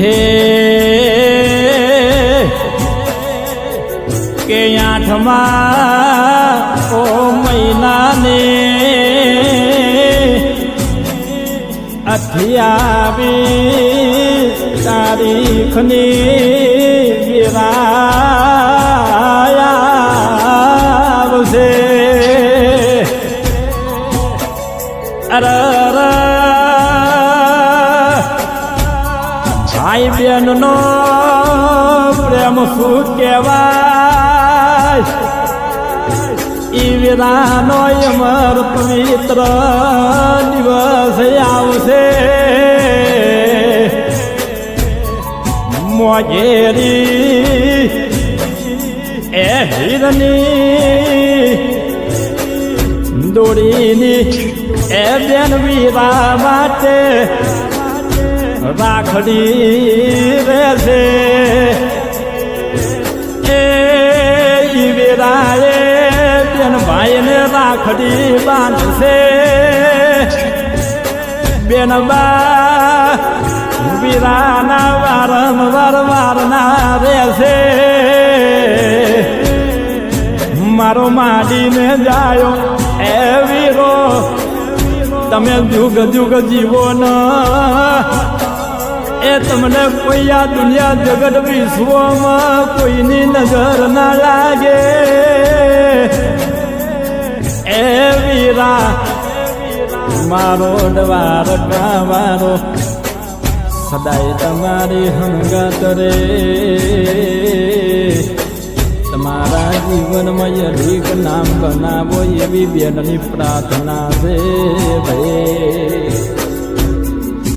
હે કે આઠમા ઓ મહિનાને 28 તારીખની વિરાયા આવશે ભાઈ બહેનનો પ્રેમ શું કહેવાય ઈ વિરાનો અમર પવિત્ર દિવસ આવશે મોગેરી એ હીરની દોડીની એ બેન વીરા માટે રાખડી રહેશે એ વીરાએ બેન ભાઈને રાખડી બાંધશે બેન બા વીરાના વારંવાર વારના રહેશે મારો માંડીને જાયો એ વીરો તમે જુગ જુગ જીવો ન એ તમને કોઈ આ દુનિયા જગત વિશ્વમાં કોઈની નજર ના લાગે એ વીરા મારો દ્વારકા વારો સદાય તમારી હંગાત રે તમારા જીવનમાં યદિક નામ બનાવો એવી બેનની પ્રાર્થના છે ભાઈ